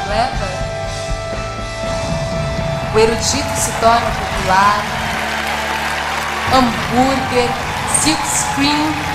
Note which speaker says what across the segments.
Speaker 1: leva, o erudito se torna popular, hambúrguer, silk screen.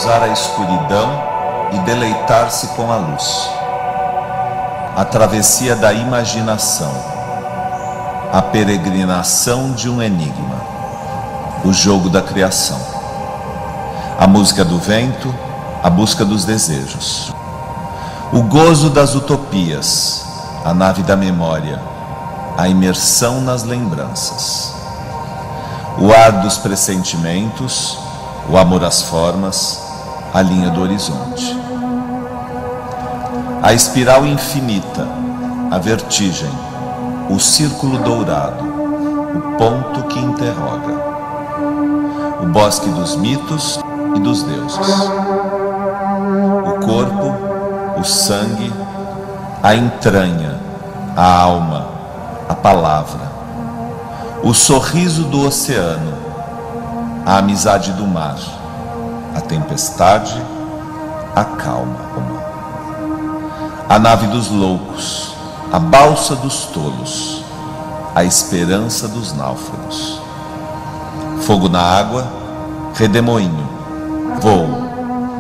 Speaker 2: cruzar a escuridão e deleitar-se com a luz. A travessia da imaginação, a peregrinação de um enigma, o jogo da criação, a música do vento, a busca dos desejos, o gozo das utopias, a nave da memória, a imersão nas lembranças, o ar dos pressentimentos, o amor às formas, a linha do horizonte, a espiral infinita, a vertigem, o círculo dourado, o ponto que interroga, o bosque dos mitos e dos deuses, o corpo, o sangue, a entranha, a alma, a palavra, o sorriso do oceano, a amizade do mar, a tempestade, a calma humana, a nave dos loucos, a balsa dos tolos, a esperança dos náufragos, fogo na água, redemoinho, voo,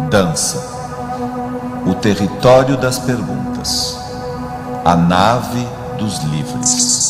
Speaker 2: dança, o território das perguntas, a nave dos livres.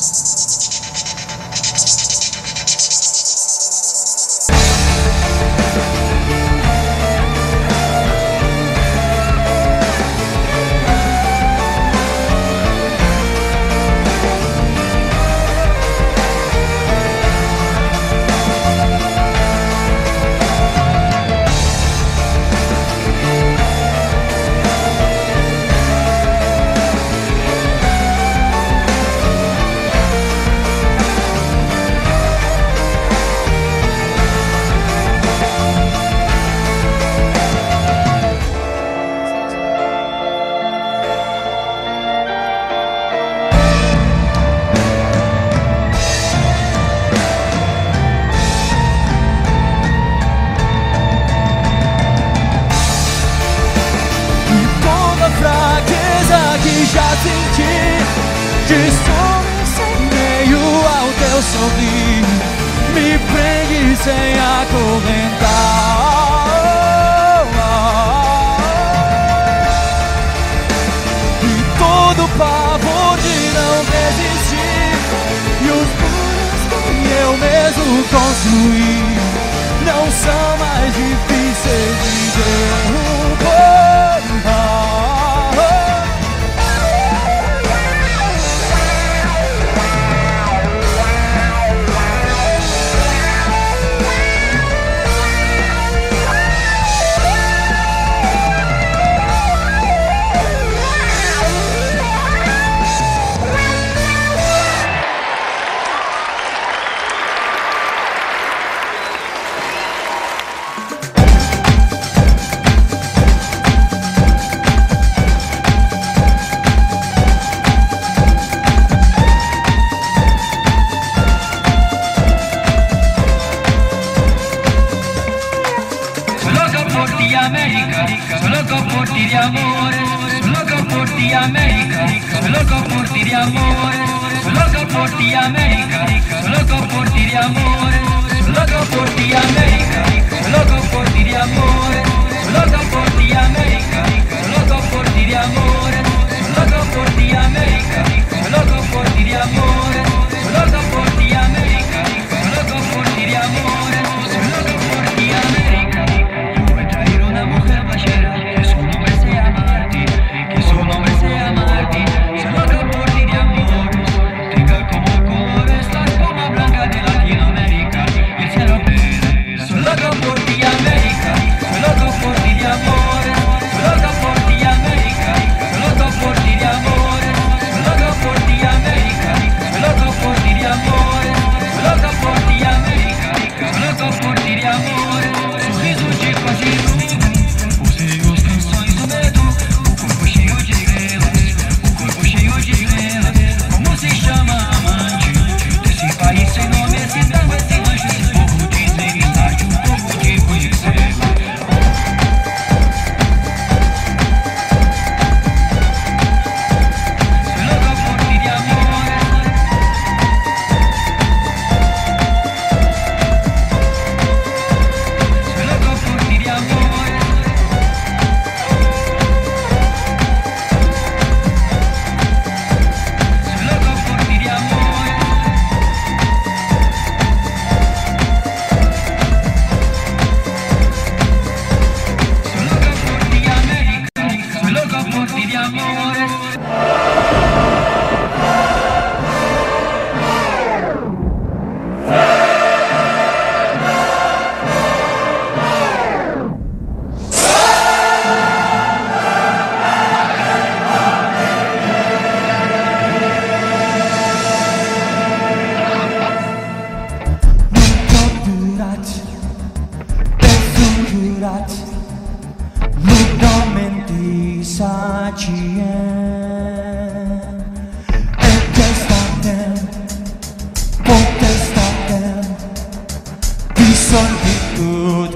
Speaker 3: Já senti de som em meio ao teu sorrir, me prende sem acorrentar. E todo pavor de não resistir, e os muros que eu mesmo construí não são mais difíceis de derrubar.
Speaker 4: América, soy loco por ti de amores, soy loco por ti América, soy loco por ti de amores, soy loco por ti América, soy loco por ti de amores, soy loco por ti América, soy loco por ti de amores, soy loco por ti América, soy loco por ti de amores, soy loco por ti América, soy loco por ti de amores, soy loco por ti América, soy loco por ti de amores, soy loco por ti América. Mujer ballera, que su nombre sea Martín, que su nombre sea Martín, soy loco por ti de amores, tenga como colores la espuma blanca de la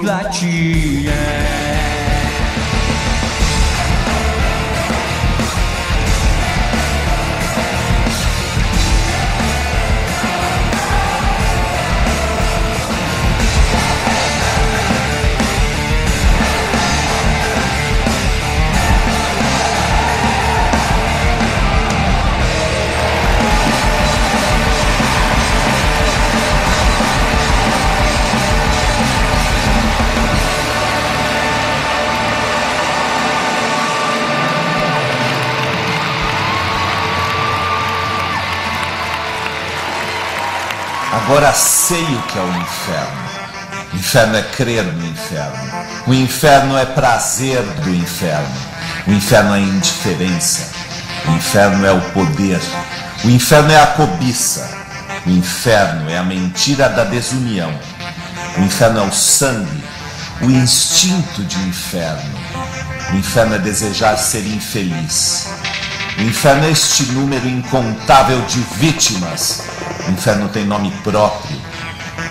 Speaker 3: a ti.
Speaker 2: Agora sei o que é o inferno. O inferno é crer no inferno. O inferno é prazer do inferno. O inferno é indiferença. O inferno é o poder. O inferno é a cobiça. O inferno é a mentira da desunião. O inferno é o sangue, o instinto de inferno. O inferno é desejar ser infeliz. O inferno é este número incontável de vítimas. O inferno tem nome próprio.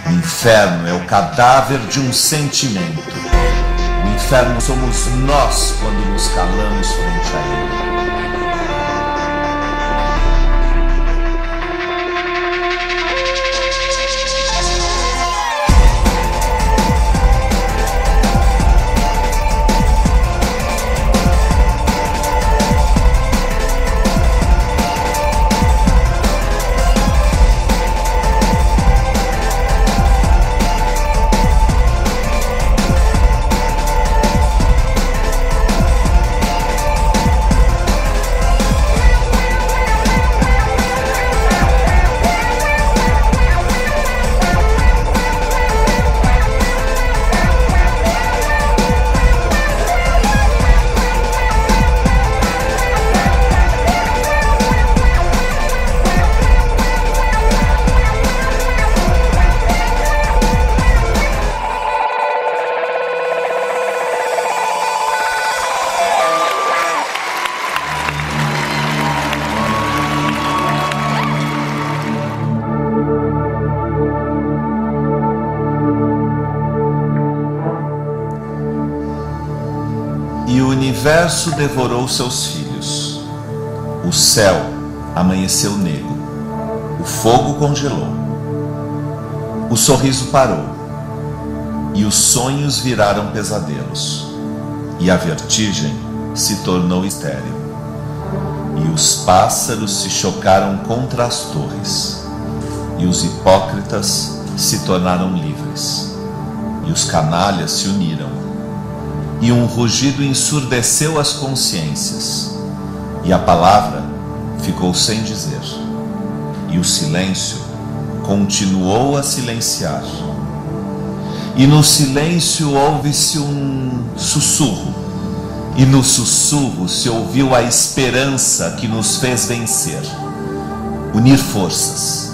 Speaker 2: O inferno é o cadáver de um sentimento. O inferno somos nós quando nos calamos frente a ele. E o universo devorou seus filhos. O céu amanheceu negro. O fogo congelou. O sorriso parou. E os sonhos viraram pesadelos. E a vertigem se tornou estéril. E os pássaros se chocaram contra as torres. E os hipócritas se tornaram livres. E os canalhas se uniram. E um rugido ensurdeceu as consciências, e a palavra ficou sem dizer, e o silêncio continuou a silenciar. E no silêncio ouve-se um sussurro, e no sussurro se ouviu a esperança que nos fez vencer, unir forças.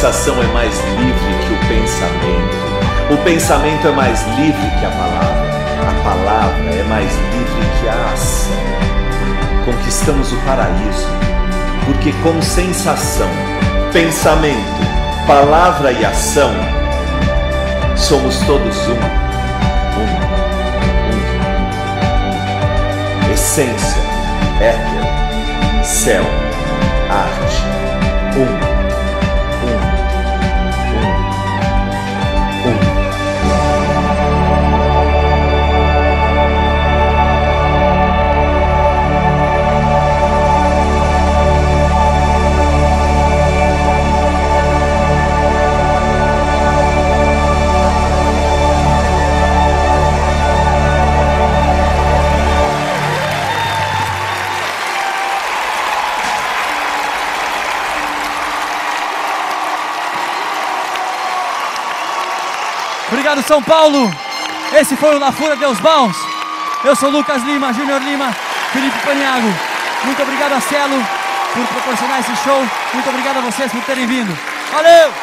Speaker 2: sensação é mais livre que o pensamento é mais livre que a palavra é mais livre que a ação. Conquistamos o paraíso, porque com sensação, pensamento, palavra e ação, somos todos um. Essência, éter, céu, arte, um.
Speaker 3: Obrigado, São Paulo. Esse foi o La Fúria Deus Bons. Eu sou Lucas Lima, Júnior Lima, Felipe Paniagua. Muito obrigado a Cielo por proporcionar esse show. Muito obrigado a vocês por terem vindo. Valeu!